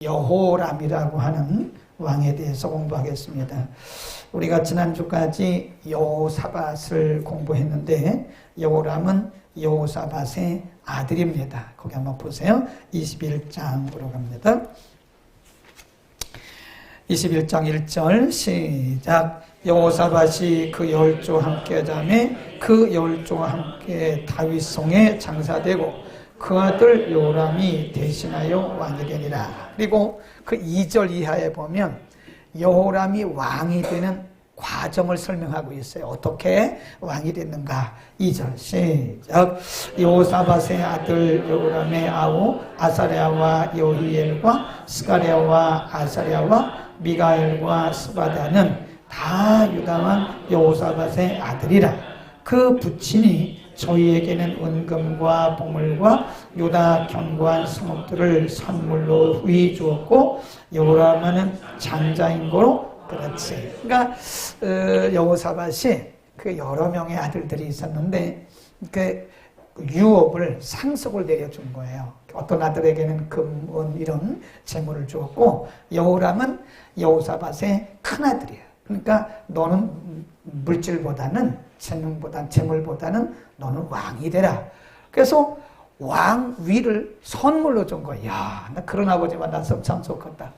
여호람이라고 하는 왕에 대해서 공부하겠습니다. 우리가 지난주까지 여호사밧을 공부했는데 여호람은 여호사밧의 아들입니다. 거기 한번 보세요. 21장으로 갑니다. 21장 1절 시작. 여호사밧이 그 열조와 함께 자매 그 열조와 함께 다윗성에 장사되고 그 아들 여호람이 대신하여 왕이 되니라. 그리고 그 2절 이하에 보면 여호람이 왕이 되는 과정을 설명하고 있어요. 어떻게 왕이 됐는가. 2절 시작. 여호사밧의 아들 여호람의 아우 아사랴와 여히엘과 스가랴와 아사랴와 미가엘과 스바다는 다 유다왕 여호사밧의 아들이라. 그 부친이 저희에게는 은금과 보물과 유다 견고한 성읍들을 선물로 후히 주었고 여호람은 장자인 거로 그렇지. 그러니까 여호사밧이 그 여러 명의 아들들이 있었는데 그 유업을 상속을 내려준 거예요. 어떤 아들에게는 금, 은 이런 재물을 주었고 여호람은 여호사밧의 큰 아들이에요. 그러니까 너는 물질보다는 재물보다는 너는 왕이 되라. 그래서 왕위를 선물로 준 거야. 야, 나 그런 아버지 만나서 참 좋겠다.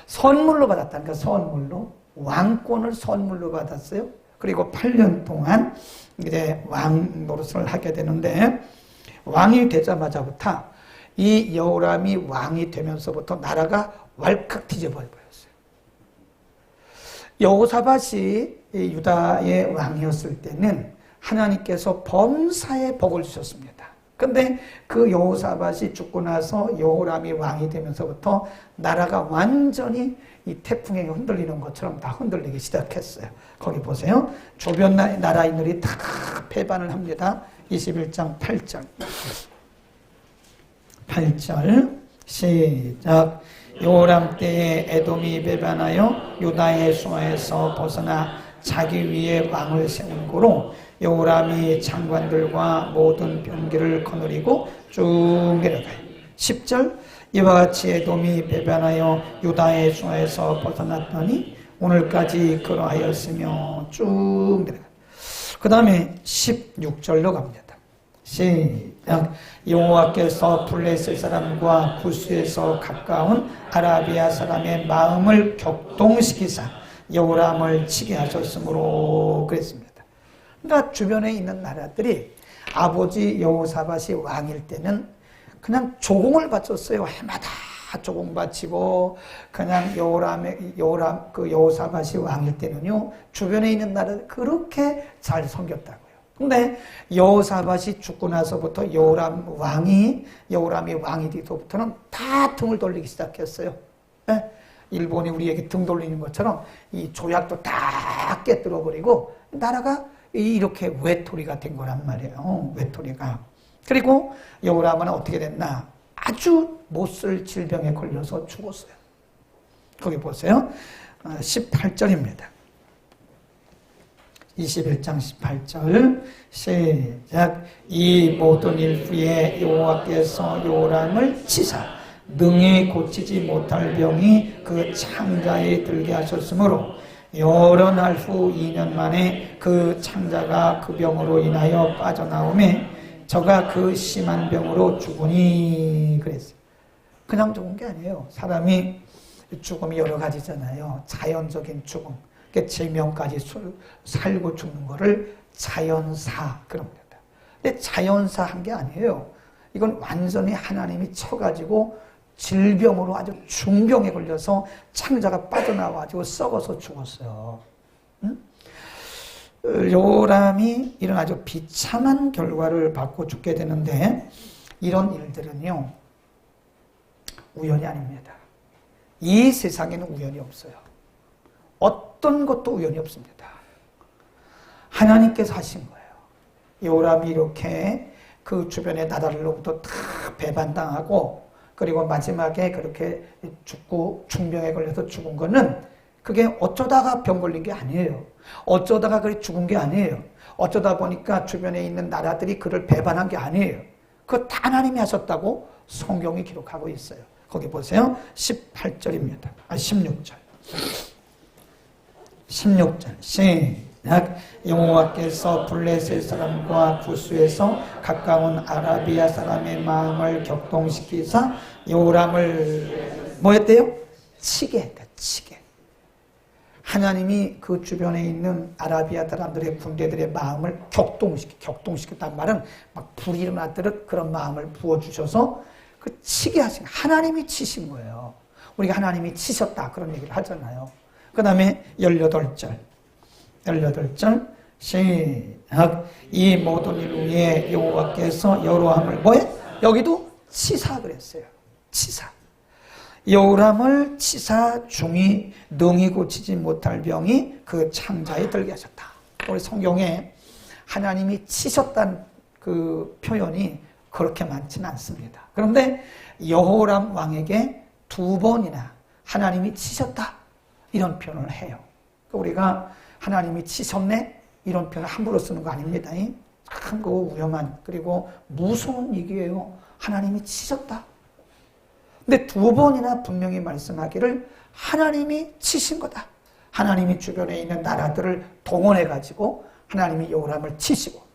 선물로 받았다니까. 선물로 왕권을 선물로 받았어요. 그리고 8년 동안 이제 왕 노릇을 하게 되는데 왕이 되자마자부터 이 여호람이 왕이 되면서부터 나라가 왈칵 뒤집어 버렸어요. 여호사밧이 유다의 왕이었을 때는 하나님께서 범사에 복을 주셨습니다. 근데 그 여호사밧이 죽고 나서 여호람이 왕이 되면서부터 나라가 완전히 이 태풍에 흔들리는 것처럼 다 흔들리기 시작했어요. 거기 보세요. 주변 나라인들이 다 패반을 합니다. 21장 8절. 8절 시작. 여호람 때에 에돔이 배반하여 유다의 수하에서 벗어나 자기 위에 왕을 세운 고로 여호람이 장관들과 모든 병기를 거느리고 쭉 내려가요. 10절. 이와 같이 에돔이 배반하여 유다의 수하에서 벗어났더니 오늘까지 그러하였으며 쭉 내려가요. 그 다음에 16절로 갑니다. 시작. 여호와께서 블레셋 사람과 구스에서 가까운 아라비아 사람의 마음을 격동시키사 여호람을 치게 하셨으므로 그랬습니다. 그러니까 주변에 있는 나라들이 아버지 여호사밧이 왕일 때는 그냥 조공을 바쳤어요. 해마다 조공 바치고 그냥 여호사밧이 왕일 때는요 주변에 있는 나라들 그렇게 잘 섬겼다고요. 근데 여호사밧이 죽고 나서부터 여호람이 왕이 되고부터는 다 등을 돌리기 시작했어요. 네? 일본이 우리에게 등 돌리는 것처럼 이 조약도 다 깨뜨려 버리고 나라가 이렇게 외톨이가 된 거란 말이에요. 외톨이가. 그리고 여호람은 어떻게 됐나? 아주 못쓸 질병에 걸려서 죽었어요. 거기 보세요. 18절입니다. 21장 18절 시작. 이 모든 일 후에 여호와께서 여호람을 치사 능히 고치지 못할 병이 그 창자에 들게 하셨으므로 여러 날 후 2년 만에 그 창자가 그 병으로 인하여 빠져나오매 저가 그 심한 병으로 죽으니 그랬어요. 그냥 죽은 게 아니에요. 사람이 죽음이 여러 가지잖아요. 자연적인 죽음. 제명까지 살고 죽는 거를 자연사 그럽니다. 근데 자연사 한 게 아니에요. 이건 완전히 하나님이 쳐가지고 질병으로 아주 중병에 걸려서 창자가 빠져나와가지고 썩어서 죽었어요. 응? 여호람이 이런 아주 비참한 결과를 받고 죽게 되는데 이런 일들은요 우연이 아닙니다. 이 세상에는 우연이 없어요. 어떤 것도 우연이 없습니다. 하나님께서 하신 거예요. 여호람이 이렇게 그 주변의 나라들로부터 다 배반당하고 그리고 마지막에 그렇게 죽고 중병에 걸려서 죽은 거는 그게 어쩌다가 병 걸린 게 아니에요. 어쩌다가 그렇게 죽은 게 아니에요. 어쩌다 보니까 주변에 있는 나라들이 그를 배반한 게 아니에요. 그거 다 하나님이 하셨다고 성경이 기록하고 있어요. 거기 보세요. 18절입니다. 16절. 16절. 시작. 여호와께서 블레셋 사람과 구스에서 가까운 아라비아 사람의 마음을 격동시키사 요람을 뭐 했대요? 치게 했다. 치게. 하나님이 그 주변에 있는 아라비아 사람들의 군대들의 마음을 격동시켰단 말은 막 불이 일어나도록 그런 마음을 부어주셔서 그 치게 하신, 하나님이 치신 거예요. 우리가 하나님이 치셨다 그런 얘기를 하잖아요. 그 다음에 18절 시작. 이 모든 일 위에 여호와께서 여로함을 뭐해? 여기도 치사 그랬어요. 치사. 여호람을 치사 중이 능히 고치지 못할 병이 그 창자에 들게 하셨다. 우리 성경에 하나님이 치셨다는 그 표현이 그렇게 많지는 않습니다. 그런데 여호람 왕에게 2번이나 하나님이 치셨다 이런 표현을 해요. 우리가 하나님이 치셨네 이런 표현을 함부로 쓰는 거 아닙니다. 참 그 위험한 그리고 무서운 얘기예요. 하나님이 치셨다. 근데 2번이나 분명히 말씀하기를 하나님이 치신 거다. 하나님이 주변에 있는 나라들을 동원해가지고 하나님이 여호람을 치시고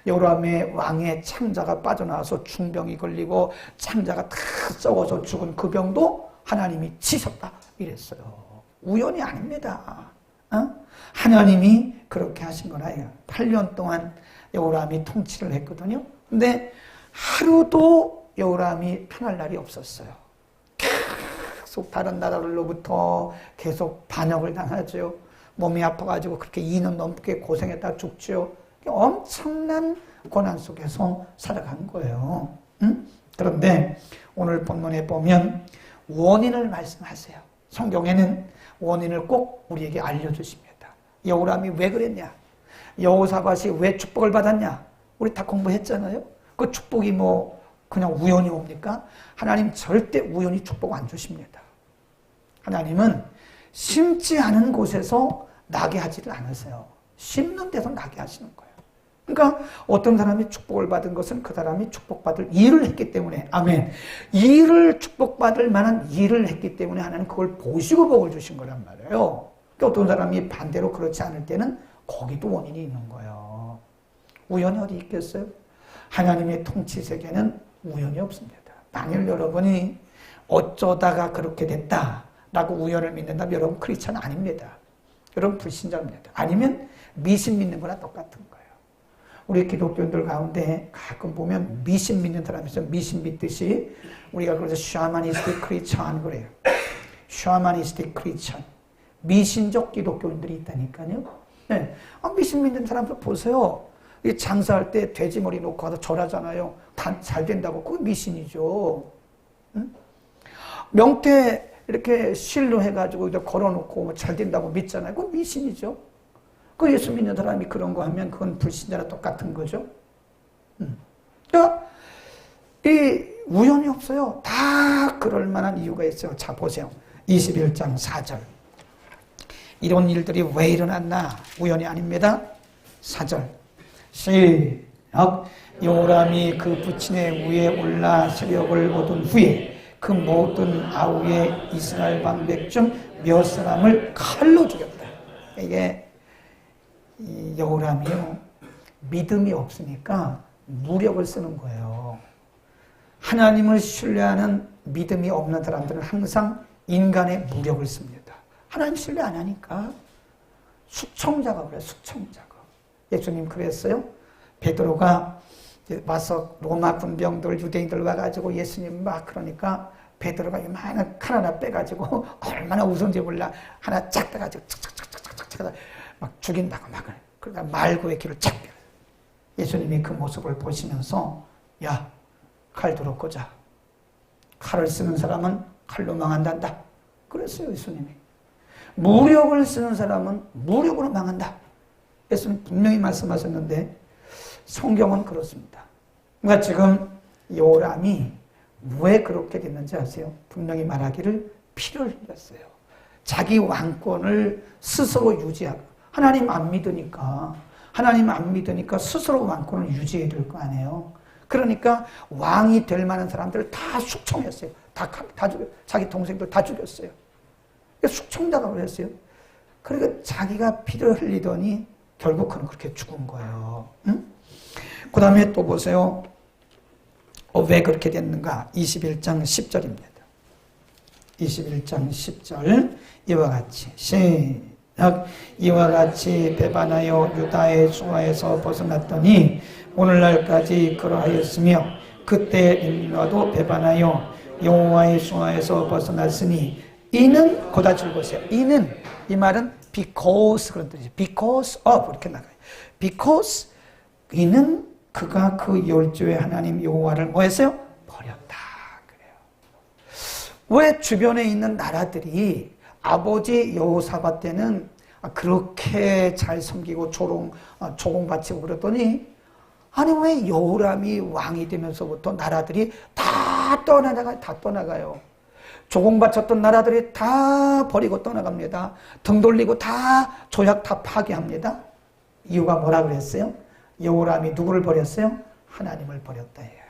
여호람의 왕의 창자가 빠져나와서 중병이 걸리고 창자가 다 썩어서 죽은 그 병도 하나님이 치셨다 이랬어요. 우연이 아닙니다. 하나님이 그렇게 하신 거라. 8년 동안 여호람이 통치를 했거든요. 근데 하루도 여호람이 편할 날이 없었어요. 계속 다른 나라들로부터 계속 반역을 당하죠. 몸이 아파가지고 그렇게 2년 넘게 고생했다 죽죠. 엄청난 고난 속에서 살아간 거예요. 그런데 오늘 본문에 보면 원인을 말씀하세요. 성경에는 원인을 꼭 우리에게 알려주십니다. 여호람이 왜 그랬냐? 여호사밧이 왜 축복을 받았냐? 우리 다 공부했잖아요. 그 축복이 뭐 그냥 우연히 옵니까? 하나님 절대 우연히 축복 안 주십니다. 하나님은 심지 않은 곳에서 나게 하지를 않으세요. 심는 데서 나게 하시는 거예요. 그러니까 어떤 사람이 축복을 받은 것은 그 사람이 축복받을 일을 했기 때문에, 아멘. 일을 축복받을 만한 일을 했기 때문에 하나님 그걸 보시고 복을 주신 거란 말이에요. 그러니까 어떤 사람이 반대로 그렇지 않을 때는 거기도 원인이 있는 거예요. 우연이 어디 있겠어요? 하나님의 통치 세계는 우연이 없습니다. 만일 여러분이 어쩌다가 그렇게 됐다라고 우연을 믿는다면 여러분 크리스찬 아닙니다. 여러분 불신자입니다. 아니면 미신 믿는 거나 똑같은 거예요. 우리 기독교인들 가운데 가끔 보면 미신 믿는 사람이 있어요. 미신 믿듯이 우리가 그래서 샤머니스틱 크리스찬 그래요. 샤머니스틱 크리스찬. 미신적 기독교인들이 있다니까요. 네. 미신 믿는 사람들 보세요. 장사할 때 돼지머리 놓고 가서 절하잖아요. 잘 된다고. 그건 미신이죠. 응? 명태 이렇게 실로 해가지고 걸어놓고 잘 된다고 믿잖아요. 그건 미신이죠. 그 예수 믿는 사람이 그런 거 하면 그건 불신자랑 똑같은 거죠. 그러니까 이 우연이 없어요. 다 그럴 만한 이유가 있어요. 자 보세요. 21장 4절. 이런 일들이 왜 일어났나? 우연이 아닙니다. 4절. 시작. 여호람이 그 부친의 위에 올라 세력을 얻은 후에 그 모든 아우의 이스라엘 방백 중 몇 사람을 칼로 죽였다. 이게 여호람이요 믿음이 없으니까 무력을 쓰는 거예요. 하나님을 신뢰하는 믿음이 없는 사람들은 항상 인간의 무력을 씁니다. 하나님 신뢰 안 하니까 숙청작업을 해요. 숙청작업. 예수님 그랬어요. 베드로가 와서 로마 군병들 유대인들 와가지고 예수님 막 그러니까 베드로가 이만한 칼 하나 빼가지고 얼마나 우선지 몰라 하나 쫙 빼가지고 착착착착착착 막 죽인다고 막 그러다 말고의 길을 쫙 빼요. 예수님이 그 모습을 보시면서 야 칼 들어 꽂아. 칼을 쓰는 사람은 칼로 망한단다. 그랬어요 예수님이. 무력을 쓰는 사람은 무력으로 망한다. 예수님 분명히 말씀하셨는데 성경은 그렇습니다. 그러니까 지금 여호람이 왜 그렇게 됐는지 아세요? 분명히 말하기를 피를 흘렸어요. 자기 왕권을 스스로 유지하고 하나님 안 믿으니까 스스로 왕권을 유지해야 될 거 아니에요. 그러니까 왕이 될 만한 사람들을 다 숙청했어요. 다 죽였어요. 자기 동생들 다 죽였어요. 숙청자가 그랬어요. 그러니까 자기가 피를 흘리더니 결국 그는 그렇게 죽은 거예요. 응? 그 다음에 또 보세요. 왜 그렇게 됐는가? 21장 10절입니다. 21장 10절 이와 같이 시작. 이와 같이 배반하여 유다의 수하에서 벗어났더니 오늘날까지 그러하였으며 그때 인과도 배반하여 여호와의 수하에서 벗어났으니 이는 거다 줄 것이에요. 이는 이 말은 because 그런 뜻이죠. because of 이렇게 나가요. because 이는 그가 그 열조의 하나님 여호와를 뭐 했어요? 버렸다 그래요. 왜 주변에 있는 나라들이 아버지 여호사밧 때는 그렇게 잘 섬기고 조공 바치고 그랬더니 아니 왜 여호람이 왕이 되면서부터 나라들이 다 떠나가요. 조공 바쳤던 나라들이 다 버리고 떠나갑니다. 등 돌리고 다 조약 다 파괴합니다. 이유가 뭐라 그랬어요? 여호람이 누구를 버렸어요? 하나님을 버렸다 해요.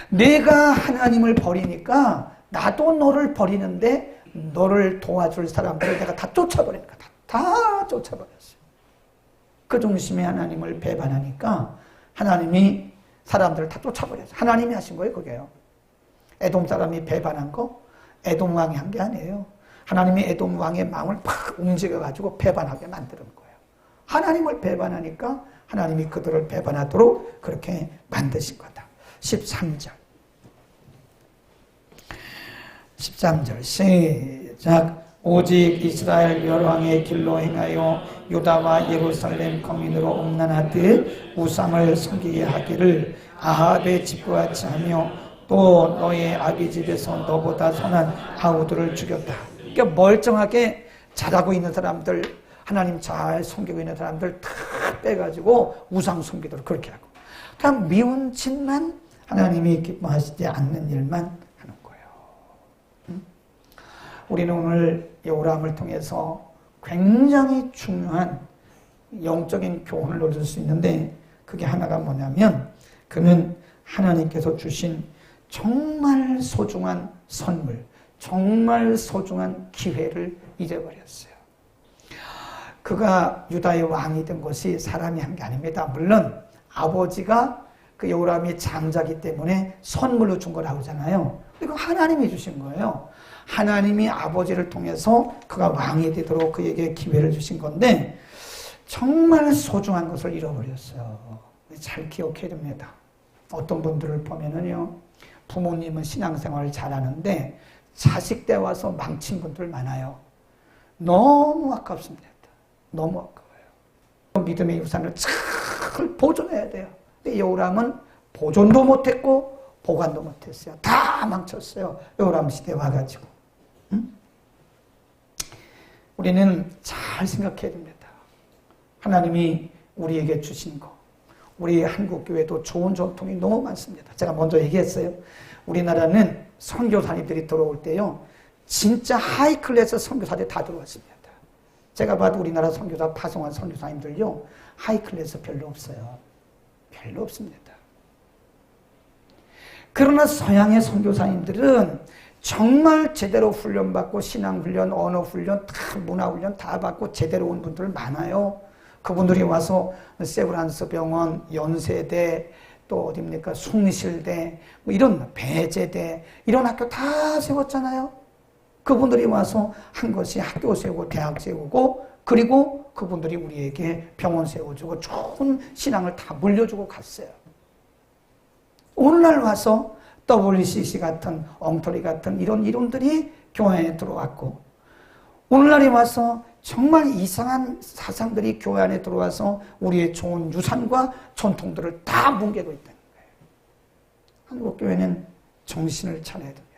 내가 하나님을 버리니까 나도 너를 버리는데 너를 도와줄 사람들을 내가 다 쫓아버리니까 다 쫓아버렸어요. 그 중심에 하나님을 배반하니까 하나님이 사람들을 다 쫓아버렸어요. 하나님이 하신 거예요, 그게요. 에돔 사람이 배반한 거 에돔 왕이 한 게 아니에요. 하나님이 에돔 왕의 마음을 팍 움직여가지고 배반하게 만드는 거예요. 하나님을 배반하니까 하나님이 그들을 배반하도록 그렇게 만드신 거다. 13절 시작. 오직 이스라엘 열왕의 길로 행하여 유다와 예루살렘 거민으로 음란하듯 우상을 섬기게 하기를 아합의 집과 같이 하며 또 너의 아비 집에서 너보다 선한 아우들을 죽였다. 그러니까 멀쩡하게 잘하고 있는 사람들, 하나님 잘 섬기고 있는 사람들 다 빼가지고 우상 섬기도록 그렇게 하고, 그냥 미운 짓만 하나님이 기뻐하시지 않는 일만 하는 거예요. 우리는 오늘 여호람을 통해서 굉장히 중요한 영적인 교훈을 얻을 수 있는데, 그게 하나가 뭐냐면 그는 하나님께서 주신 정말 소중한 선물, 정말 소중한 기회를 잊어버렸어요. 그가 유다의 왕이 된 것이 사람이 한 게 아닙니다. 물론 아버지가 그 여호람이 장자기 때문에 선물로 준 거라고 하잖아요. 이거 하나님이 주신 거예요. 하나님이 아버지를 통해서 그가 왕이 되도록 그에게 기회를 주신 건데 정말 소중한 것을 잃어버렸어요. 잘 기억해야 됩니다. 어떤 분들을 보면은요, 부모님은 신앙생활을 잘하는데 자식 때 와서 망친 분들 많아요. 너무 아깝습니다. 너무 아까워요. 믿음의 유산을 잘 보존해야 돼요. 근데 여호람은 보존도 못했고 보관도 못했어요. 다 망쳤어요. 여호람 시대에 와가지고. 우리는 잘 생각해야 됩니다. 하나님이 우리에게 주신 거. 우리 한국교회도 좋은 전통이 너무 많습니다. 제가 먼저 얘기했어요. 우리나라는 선교사님들이 들어올 때요, 진짜 하이클래스 선교사들이 다 들어왔습니다. 제가 봐도 우리나라 선교사 파송한 선교사님들요, 하이클래스 별로 없어요. 별로 없습니다. 그러나 서양의 선교사님들은 정말 제대로 훈련받고 신앙훈련, 언어훈련, 다 문화훈련 다 받고 제대로 온 분들 많아요. 그분들이 와서 세브란스 병원, 연세대, 또 어딥니까, 숭실대, 뭐 이런 배제대, 이런 학교 다 세웠잖아요. 그분들이 와서 한 것이 학교 세우고 대학 세우고, 그리고 그분들이 우리에게 병원 세워주고 좋은 신앙을 다 물려주고 갔어요. 오늘날 와서 WCC 같은 엉터리 같은 이런 이론들이 교회 안에 들어왔고, 오늘날에 와서 정말 이상한 사상들이 교회 안에 들어와서 우리의 좋은 유산과 전통들을 다 뭉개고 있다는 거예요. 한국교회는 정신을 차려야 됩니다.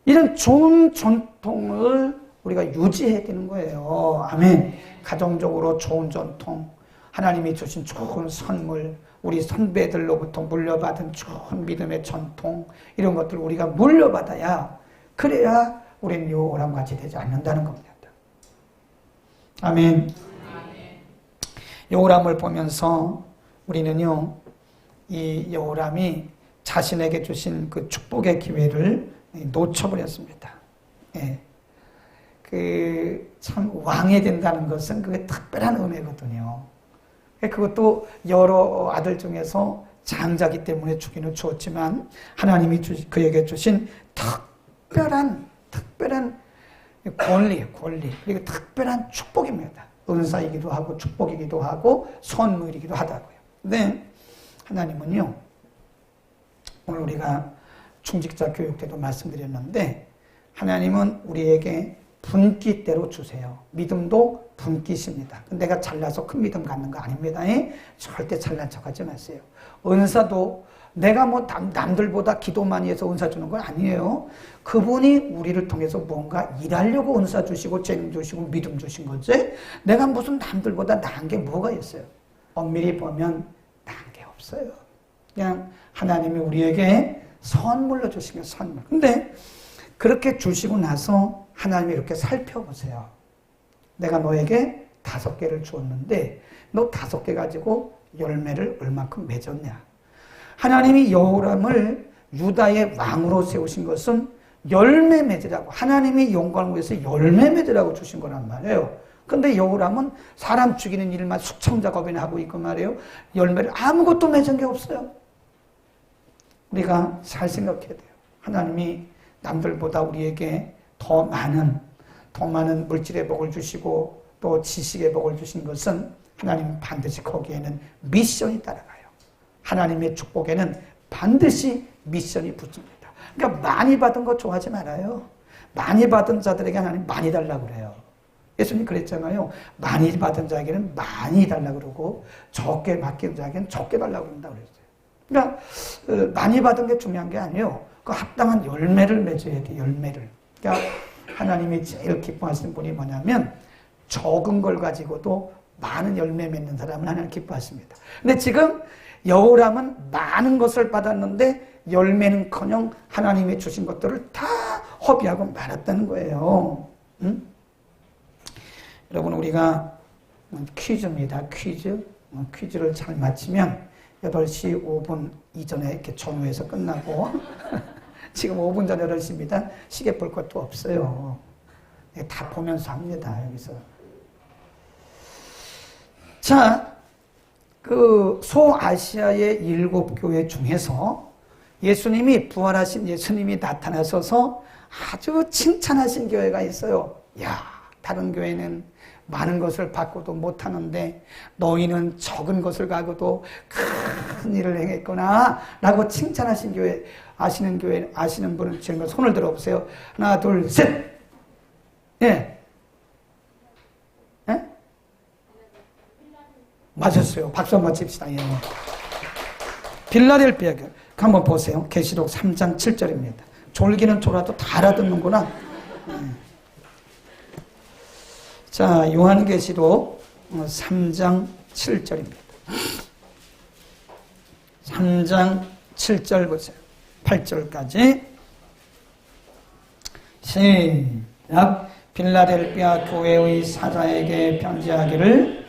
이런 좋은 전통을 우리가 유지해야 되는 거예요. 아멘. 가정적으로 좋은 전통, 하나님이 주신 좋은 선물, 우리 선배들로부터 물려받은 좋은 믿음의 전통, 이런 것들을 우리가 물려받아야, 그래야 우리는 여호람 같이 되지 않는다는 겁니다. 아멘. 여호람을 보면서 우리는요, 이 여호람이 자신에게 주신 그 축복의 기회를 놓쳐버렸습니다. 예. 참 왕이 된다는 것은 그게 특별한 은혜거든요. 그것도 여러 아들 중에서 장자기 때문에 주기는 주었지만 하나님이 그에게 주신 특별한 권리 그리고 특별한 축복입니다. 은사이기도 하고 축복이기도 하고 선물이기도 하다고요. 근데 하나님은요, 오늘 우리가 중직자 교육 때도 말씀드렸는데 하나님은 우리에게 분기대로 주세요. 믿음도 분기십니다. 내가 잘나서 큰 믿음 갖는 거 아닙니다. 절대 잘난 척하지 마세요. 은사도 내가 뭐 남들보다 기도 많이 해서 은사 주는 건 아니에요. 그분이 우리를 통해서 뭔가 일하려고 은사 주시고 재능 주시고 믿음 주신 거지. 내가 무슨 남들보다 나은 게 뭐가 있어요. 엄밀히 보면 나은 게 없어요. 그냥 하나님이 우리에게 선물로 주시면 선물. 근데 그렇게 주시고 나서 하나님이 이렇게 살펴보세요. 내가 너에게 5개를 주었는데 너 5개 가지고 열매를 얼마큼 맺었냐. 하나님이 여호람을 유다의 왕으로 세우신 것은 열매 맺으라고, 하나님이 영광을 위해서 열매 맺으라고 주신 거란 말이에요. 근데 여호람은 사람 죽이는 일만 숙청작업이나 하고 있고 말이에요. 열매를 아무것도 맺은 게 없어요. 우리가 잘 생각해야 돼요. 하나님이 남들보다 우리에게 더 많은 물질의 복을 주시고 또 지식의 복을 주신 것은 하나님 반드시 거기에는 미션이 따라가요. 하나님의 축복에는 반드시 미션이 붙습니다. 그러니까 많이 받은 거 좋아하지 말아요. 많이 받은 자들에게 하나님 많이 달라고 그래요. 예수님 그랬잖아요. 많이 받은 자에게는 많이 달라고 그러고 적게 맡긴 자에게는 적게 달라고 그런다고 그랬어요. 그러니까 많이 받은 게 중요한 게 아니에요. 그 합당한 열매를 맺어야 돼, 열매를. 그러니까 하나님이 제일 기뻐하시는 분이 뭐냐면 적은 걸 가지고도 많은 열매 맺는 사람은 하나님 기뻐하십니다. 근데 지금 여호람은 많은 것을 받았는데 열매는커녕 하나님이 주신 것들을 다 허비하고 말았다는 거예요. 응? 여러분 우리가 퀴즈입니다. 퀴즈를 잘 맞히면 8시 5분 이전에 이렇게 전후해서 끝나고 지금 5분 전 8시입니다. 시계 볼 것도 없어요. 다 보면서 합니다. 여기서. 자, 그 소아시아의 7교회 중에서 예수님이 부활하신 예수님이 나타나셔서 아주 칭찬하신 교회가 있어요. 야, 다른 교회는 많은 것을 받고도 못하는데 너희는 적은 것을 가고도 큰 일을 행했구나 라고 칭찬하신 교회, 아시는 분은 지금 손을 들어보세요. 하나, 둘, 셋. 예. 예? 맞았어요. 박수 한번 칩시다. 예. 빌라델비아 교회. 한번 보세요. 계시록 3장 7절입니다. 졸기는 졸아도 다 알아듣는구나. 자, 요한계시록 3장 7절입니다. 3장 7절 보세요. 8절까지 시작. 빌라델비아 교회의 사자에게 편지하기를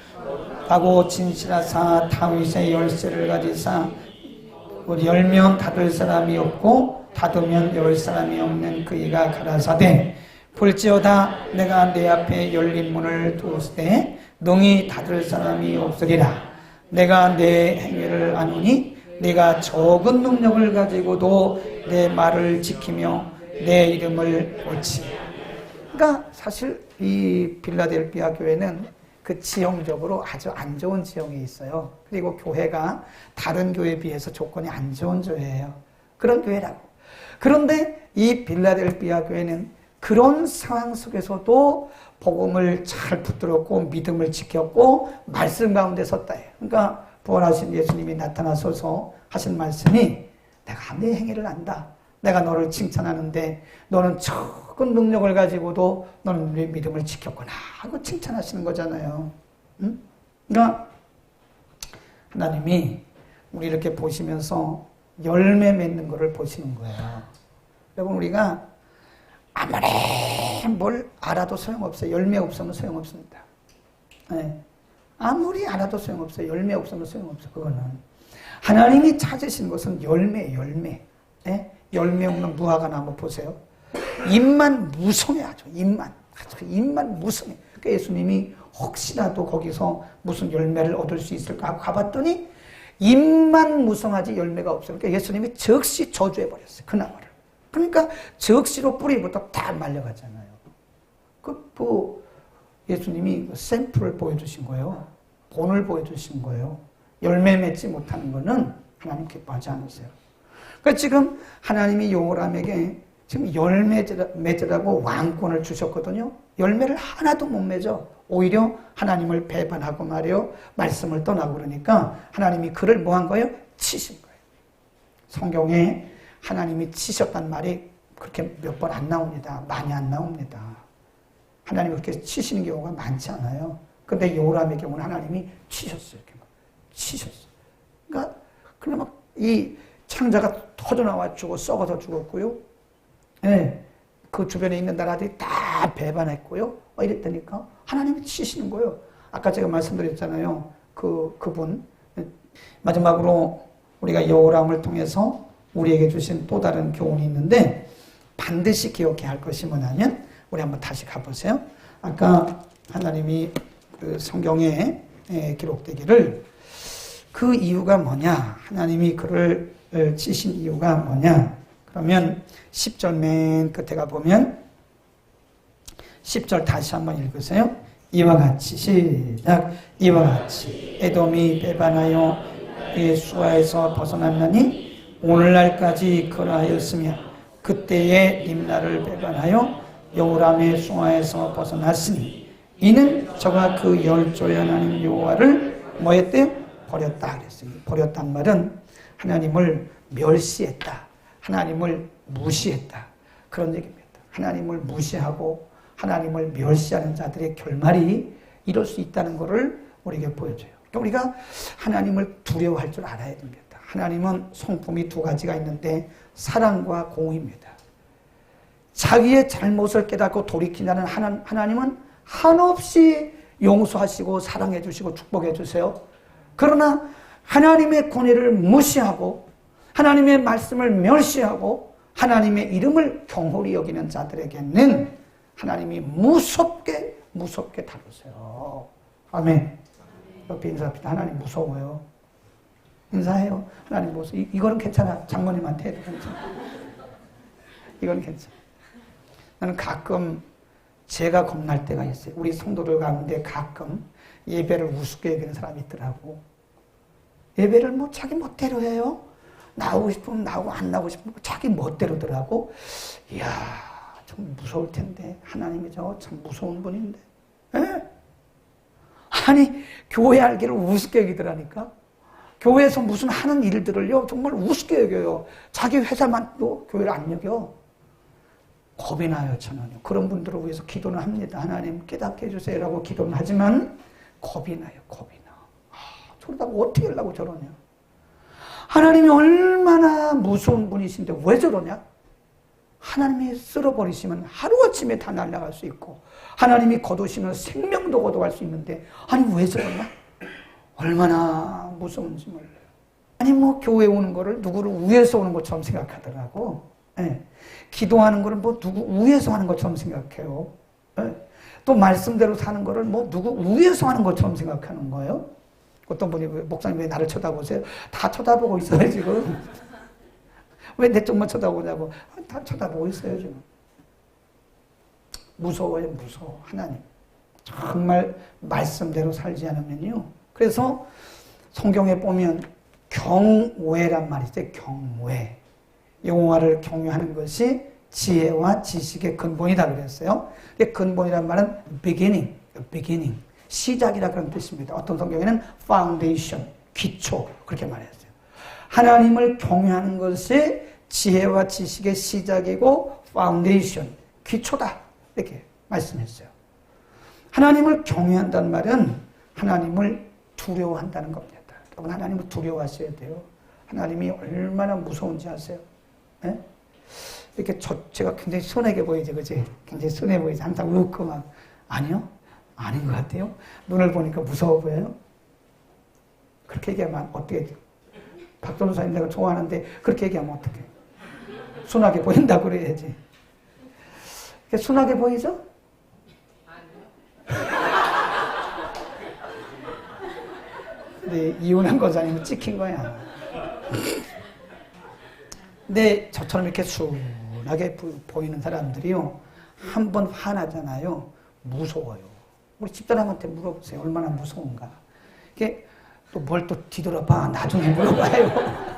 하고 진실하사 다윗의 열쇠를 가지사 열면 닫을 사람이 없고 닫으면 열 사람이 없는 그이가 가라사대 볼지어다 내가 내 앞에 열린 문을 두었으되 능히 닫을 사람이 없으리라. 내가 내 행위를 아노니 네가 적은 능력을 가지고도 내 말을 지키며 내 이름을 옳지. 그러니까 사실 이 빌라델비아 교회는 그 지형적으로 아주 안 좋은 지형에 있어요. 그리고 교회가 다른 교회에 비해서 조건이 안 좋은 교회예요. 그런 교회라고. 그런데 이 빌라델비아 교회는 그런 상황 속에서도 복음을 잘 붙들었고 믿음을 지켰고 말씀 가운데 섰다 해요. 그러니까 부활하신 예수님이 나타나셔서 하신 말씀이 내가 내 행위를 안다. 내가 너를 칭찬하는데 너는 적은 능력을 가지고도 너는 내 믿음을 지켰구나 하고 칭찬하시는 거잖아요. 응? 그러니까 하나님이 우리 이렇게 보시면서 열매 맺는 것을 보시는 거예요. 여러분 우리가 아무리 뭘 알아도 소용없어요. 열매 없으면 소용없습니다. 네. 아무리 알아도 소용없어요. 열매 없으면 소용없어요. 그거는 하나님이 찾으신 것은 열매예요, 열매. 예? 열매 없는 무화과 나무 보세요. 잎만 무성해야죠. 잎만 무성해. 그러니까 예수님이 혹시라도 거기서 무슨 열매를 얻을 수 있을까 하고 가봤더니 잎만 무성하지 열매가 없어요. 그러니까 예수님이 즉시 저주해버렸어요. 그 나무를. 그러니까 즉시로 뿌리부터 다 말려가잖아요. 예수님이 샘플을 보여주신 거예요. 본을 보여주신 거예요. 열매 맺지 못하는 거는 하나님 기뻐하지 않으세요. 그러니까 지금 하나님이 요람에게 지금 열매 맺으라고 왕권을 주셨거든요. 열매를 하나도 못 맺어. 오히려 하나님을 배반하고 말이요. 말씀을 떠나고 그러니까 하나님이 그를 뭐 한 거예요? 치신 거예요. 성경에 하나님이 치셨단 말이 그렇게 몇 번 안 나옵니다. 많이 안 나옵니다. 하나님이 그렇게 치시는 경우가 많지 않아요. 근데 요람의 경우는 하나님이 치셨어요. 이렇게 막 치셨어요. 그러니까 막 이 창자가 터져나와 죽고 썩어서 죽었고요. 네, 그 주변에 있는 나라들이 다 배반했고요. 이랬다니까 하나님이 치시는 거예요. 아까 제가 말씀드렸잖아요. 그분 마지막으로 우리가 요람을 통해서 우리에게 주신 또 다른 교훈이 있는데 반드시 기억해야 할 것이 뭐냐면 우리 한번 다시 가보세요. 아까 하나님이 그 성경에 기록되기를 그 이유가 뭐냐? 하나님이 그를 치신 이유가 뭐냐? 그러면 10절 맨 끝에 가보면 10절 다시 한번 읽으세요. 이와 같이 시작. 이와 같이 에돔이 배반하여 그의 수하에서 벗어났나니 오늘날까지 그러하였으며 그때의 림나를 배반하여 여호람의 수하에서 벗어났으니 이는 저가 그 열조의 하나님 여호와를 뭐 했대요? 버렸다 그랬어요. 버렸단 말은 하나님을 멸시했다. 하나님을 무시했다. 그런 얘기입니다. 하나님을 무시하고 하나님을 멸시하는 자들의 결말이 이럴 수 있다는 것을 우리에게 보여줘요. 그러니까 우리가 하나님을 두려워할 줄 알아야 됩니다. 하나님은 성품이 두 가지가 있는데 사랑과 공의입니다. 자기의 잘못을 깨닫고 돌이킨다는 하나님은 한없이 용서하시고 사랑해 주시고 축복해 주세요. 그러나 하나님의 권위를 무시하고 하나님의 말씀을 멸시하고 하나님의 이름을 경홀히 여기는 자들에게는 하나님이 무섭게 다루세요. 아멘. 옆에 인사합시다. 하나님 무서워요. 인사해요. 하나님 무서워. 이거는 괜찮아. 장모님한테 해도 괜찮아. 이건 괜찮아. 나는 가끔 제가 겁날 때가 있어요. 우리 성도들 가운데 가끔 예배를 우습게 여기는 사람이 있더라고. 예배를 뭐 자기 멋대로 해요. 나오고 싶으면 나오고 안 나오고 싶으면 자기 멋대로더라고. 이야, 좀 무서울 텐데. 하나님이 저 참 무서운 분인데. 에? 아니, 교회 알기를 우습게 여기더라니까. 교회에서 무슨 하는 일들을요, 정말 우습게 여겨요. 자기 회사만도 교회를 안 여겨. 겁이 나요, 저는요. 그런 분들을 위해서 기도는 합니다. 하나님 깨닫게 해주세요라고 기도는 하지만 겁이 나요, 겁이 나. 저러다가 어떻게 하려고 저러냐. 하나님이 얼마나 무서운 분이신데 왜 저러냐? 하나님이 쓸어버리시면 하루아침에 다 날아갈 수 있고 하나님이 거두시면 생명도 거둬갈 수 있는데 아니 왜 저러냐? 얼마나 무서운지 몰라요. 아니 뭐 교회 오는 거를 누구를 위해서 오는 것처럼 생각하더라고. 예. 기도하는 거를 뭐 누구 위해서 하는 것처럼 생각해요. 예. 또 말씀대로 사는 거를 뭐 누구 위해서 하는 것처럼 생각하는 거예요. 어떤 분이 목사님 왜 나를 쳐다보세요? 다 쳐다보고 있어요 지금. 왜 내 쪽만 쳐다보냐고. 다 쳐다보고 있어요 지금. 무서워요 무서워. 하나님 정말 말씀대로 살지 않으면요. 그래서 성경에 보면 경외란 말이 있어요. 경외. 여호와를 경외하는 것이 지혜와 지식의 근본이다 그랬어요. 근본이란 말은 beginning, 시작이라 그런 뜻입니다. 어떤 성경에는 foundation, 기초 그렇게 말했어요. 하나님을 경외하는 것이 지혜와 지식의 시작이고 foundation, 기초다 이렇게 말씀했어요. 하나님을 경외한다는 말은 하나님을 두려워한다는 겁니다. 여러분 하나님을 두려워하셔야 돼요. 하나님이 얼마나 무서운지 아세요? 네? 이렇게 제가 굉장히 순하게 보이죠, 그치? 굉장히 순해 보이죠. 항상 웃고 막. 아니요? 아닌 것 같아요. 눈을 보니까 무서워 보여요. 그렇게 얘기하면 어떻게 돼요? 박 전도사님 내가 좋아하는데 그렇게 얘기하면 어떡해. 순하게 보인다고 그래야지. 순하게 보이죠? 근데 이혼한 거잖아요. 찍힌 거야. 근데 저처럼 이렇게 순하게 보이는 사람들이요. 한 번 화나잖아요. 무서워요. 우리 집사람한테 물어보세요. 얼마나 무서운가. 이게 또 뭘 또 뒤돌아봐. 나중에 물어봐요.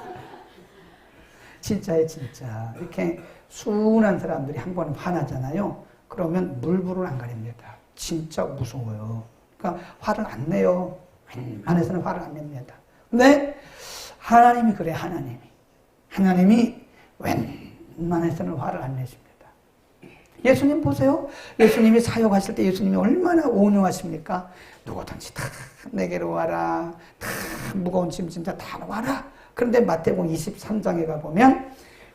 진짜예요, 진짜. 이렇게 순한 사람들이 한 번 화나잖아요. 그러면 물불을 안 가립니다. 진짜 무서워요. 그러니까 화를 안 내요. 웬만해서는 화를 안 냅니다. 근데 하나님이 그래, 하나님이 웬만해서는 화를 안 내십니다. 예수님 보세요. 예수님이 사역하실 때 예수님이 얼마나 온유하십니까? 누구든지 다 내게로 와라. 다 무거운 짐 진짜 다 와라. 그런데 마태복음 23장에 가보면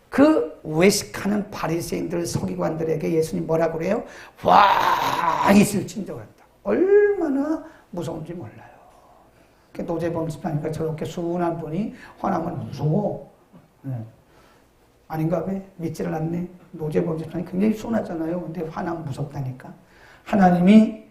그 외식하는 바리새인들 서기관들에게 예수님 뭐라고 그래요? 와 있을진저 그랬다. 얼마나 무서운지 몰라요. 노재범 집사님과 저렇게 순한 분이 화나면 무서워. 네. 아닌가 봐? 믿지를 않네. 노재범 집사님 굉장히 순하잖아요. 근데 화나면 무섭다니까. 하나님이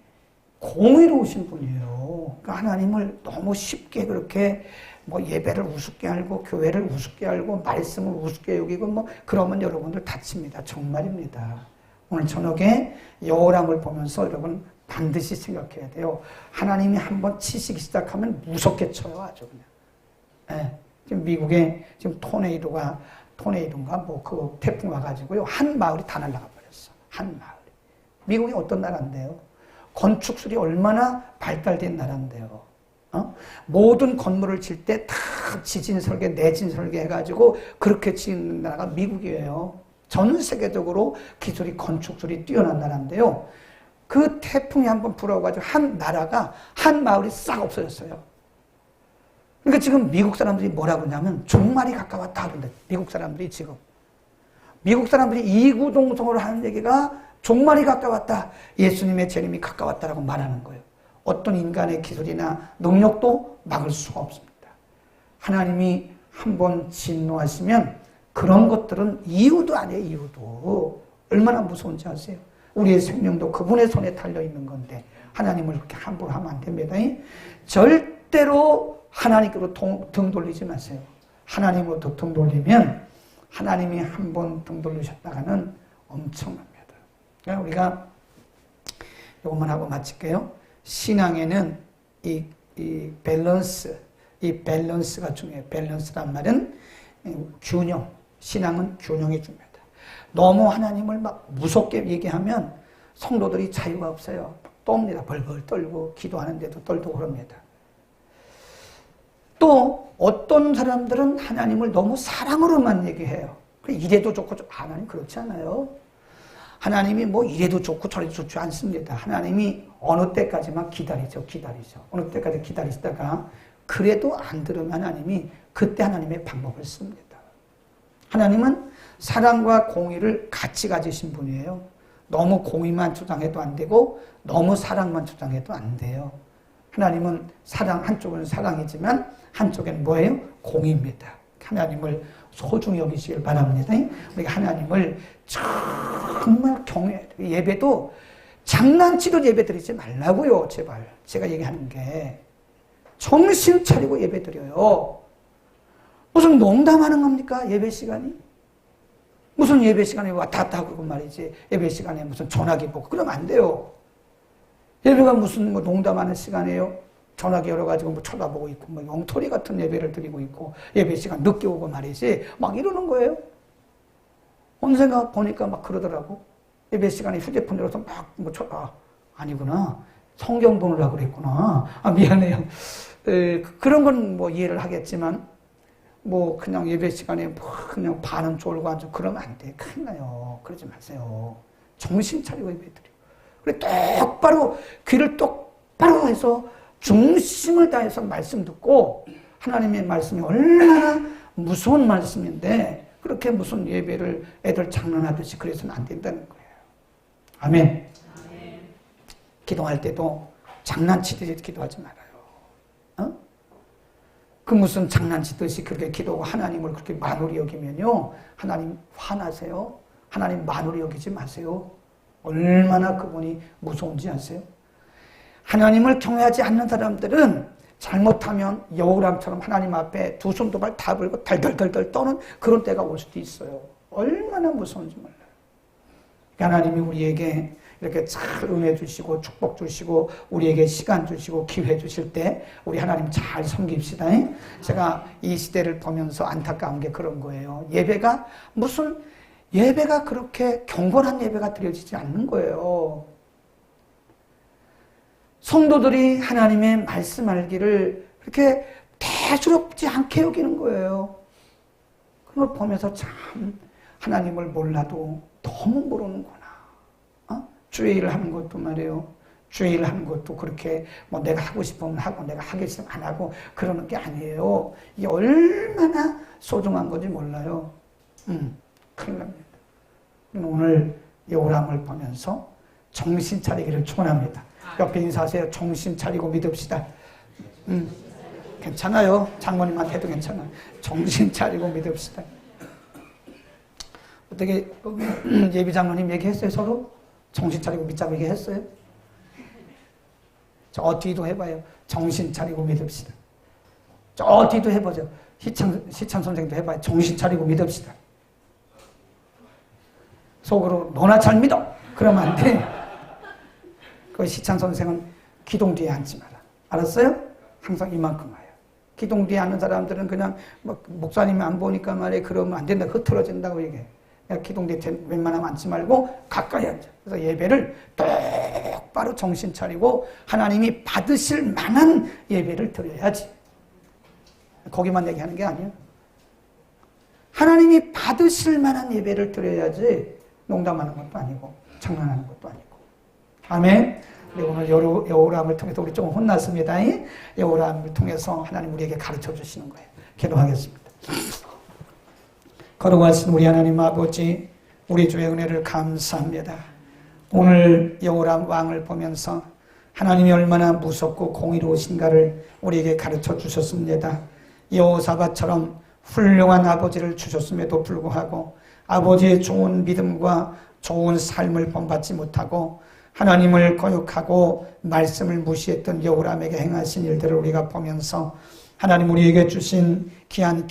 공의로우신 분이에요. 그러니까 하나님을 너무 쉽게 그렇게 뭐 예배를 우습게 알고 교회를 우습게 알고 말씀을 우습게 여기고 뭐 그러면 여러분들 다칩니다. 정말입니다. 오늘 저녁에 여호람을 보면서 여러분 반드시 생각해야 돼요. 하나님이 한번 치시기 시작하면 무섭게 쳐요. 아주 그냥. 네. 지금 미국에 지금 토네이도인가 뭐 그 태풍 와가지고요. 한 마을이 다 날아가 버렸어. 한 마을이. 미국이 어떤 나라인데요? 건축술이 얼마나 발달된 나라인데요. 모든 건물을 질 때 다 지진 설계, 내진 설계 해가지고 그렇게 짓는 나라가 미국이에요. 전 세계적으로 기술이 건축술이 뛰어난 나라인데요. 그 태풍이 한번 불어가지고 한 나라가 한 마을이 싹 없어졌어요. 그러니까 지금 미국 사람들이 뭐라고 하냐면 종말이 가까웠다 그러는데 미국 사람들이 지금 미국 사람들이 이구동성으로 하는 얘기가 종말이 가까웠다. 예수님의 재림이 가까웠다라고 말하는 거예요. 어떤 인간의 기술이나 능력도 막을 수가 없습니다. 하나님이 한번 진노하시면 그런 것들은 이유도 아니에요. 이유도. 얼마나 무서운지 아세요? 우리의 생명도 그분의 손에 달려있는 건데 하나님을 그렇게 함부로 하면 안 됩니다. 절대로 하나님께로 등 돌리지 마세요. 하나님으로 등 돌리면 하나님이 한번 등 돌리셨다가는 엄청납니다. 그러니까 우리가 이것만 하고 마칠게요. 신앙에는 이 밸런스가 중요해요. 밸런스란 말은 균형. 신앙은 균형이 중요하다. 너무 하나님을 막 무섭게 얘기하면 성도들이 자유가 없어요. 떱니다. 벌벌 떨고 기도하는데도 떨고 그럽니다. 또 어떤 사람들은 하나님을 너무 사랑으로만 얘기해요. 이래도 좋고 하나님 그렇지 않아요. 하나님이 뭐 이래도 좋고 저래도 좋지 않습니다. 하나님이 어느 때까지만 기다리죠. 어느 때까지 기다리시다가 그래도 안 들으면 하나님이 그때 하나님의 방법을 씁니다. 하나님은 사랑과 공의를 같이 가지신 분이에요. 너무 공의만 주장해도 안 되고 너무 사랑만 주장해도 안 돼요. 하나님은 한쪽은 사랑이지만 한쪽에는 뭐예요? 공의입니다. 하나님을 소중히 여기시길 바랍니다. 우리가 하나님을 정말 경외해야 돼요. 예배도 장난치듯 예배 드리지 말라고요. 제발. 제가 얘기하는 게. 정신 차리고 예배 드려요. 무슨 농담하는 겁니까? 예배 시간이? 무슨 예배 시간에 왔다 갔다 하고 말이지. 예배 시간에 무슨 전화기 보고 그러면 안 돼요. 예배가 무슨 뭐 농담하는 시간이에요? 전화기 열어가지고 뭐 쳐다보고 있고, 뭐 엉터리 같은 예배를 드리고 있고, 예배 시간 늦게 오고 말이지. 막 이러는 거예요. 언젠가 보니까 막 그러더라고. 예배 시간에 휴대폰 들어서 막 뭐 아니구나. 성경 보느라고 그랬구나. 미안해요. 그런 건 뭐 이해를 하겠지만, 뭐 그냥 예배 시간에 뭐 그냥 반은 졸고 앉아 그러면 안 돼. 큰일 나요. 그러지 마세요. 정신 차리고 예배 드려. 그래 똑바로 귀를 똑바로 해서 중심을 다해서 말씀 듣고 하나님의 말씀이 얼마나 무서운 말씀인데 그렇게 무슨 예배를 애들 장난하듯이 그래서는 안 된다는 거예요. 아멘. 아멘. 기도할 때도 장난치듯이 기도하지 말아요. 그 무슨 장난치듯이 그렇게 기도하고 하나님을 그렇게 만홀히 여기면요, 하나님 화나세요. 하나님 만홀히 여기지 마세요. 얼마나 그분이 무서운지 아세요? 하나님을 경외하지 않는 사람들은 잘못하면 여우람처럼 하나님 앞에 두 손 두 발 다 벌고 달달달달 떠는 그런 때가 올 수도 있어요. 얼마나 무서운지 몰라요. 하나님이 우리에게 이렇게 잘 은혜 주시고 축복 주시고 우리에게 시간 주시고 기회 주실 때 우리 하나님 잘 섬깁시다. 제가 이 시대를 보면서 안타까운 게 그런 거예요. 예배가 그렇게 경건한 예배가 드려지지 않는 거예요. 성도들이 하나님의 말씀 알기를 그렇게 대수롭지 않게 여기는 거예요. 그걸 보면서 참 하나님을 몰라도 너무 모르는구나. 주의를 하는 것도 말이에요. 주의를 하는 것도 그렇게 뭐 내가 하고 싶으면 하고 내가 하기 싫으면 안 하고 그러는 게 아니에요. 이게 얼마나 소중한 건지 몰라요. 큰일 납니다. 오늘 여호람을 보면서 정신 차리기를 축원합니다. 옆에 인사하세요. 정신 차리고 믿읍시다. 괜찮아요. 장모님한테 해도 괜찮아요. 정신 차리고 믿읍시다. 어떻게 예비 장로님 얘기했어요? 서로? 정신 차리고 믿자고 얘기했어요? 저 뒤도 해봐요. 정신 차리고 믿읍시다. 저 뒤도 해보죠. 시찬 선생도 해봐요. 정신 차리고 믿읍시다. 속으로 너나 잘 믿어. 그러면 안 돼. 그 시찬 선생은 기둥 뒤에 앉지 마라. 알았어요? 항상 이만큼 와요. 기둥 뒤에 앉는 사람들은 그냥 목사님이 안 보니까 말이에요. 그러면 안 된다. 흐트러진다고 얘기해. 기둥 뒤에 웬만하면 앉지 말고 가까이 앉아. 그래서 예배를 똑바로 정신 차리고 하나님이 받으실 만한 예배를 드려야지. 거기만 얘기하는 게 아니에요. 하나님이 받으실 만한 예배를 드려야지 농담하는 것도 아니고 장난하는 것도 아니고. 아멘. 오늘 여호람을 통해서 우리 좀 혼났습니다. 여호람을 통해서 하나님 우리에게 가르쳐 주시는 거예요. 기도하겠습니다. 거룩하신 우리 하나님 아버지, 우리 주의 은혜를 감사합니다. 오늘 여호람 왕을 보면서 하나님이 얼마나 무섭고 공의로우신가를 우리에게 가르쳐 주셨습니다. 여호사밧처럼 훌륭한 아버지를 주셨음에도 불구하고 아버지의 좋은 믿음과 좋은 삶을 본받지 못하고 하나님을 거역하고 말씀을 무시했던 여호람에게 행하신 일들을 우리가 보면서 하나님 우리에게 주신 귀한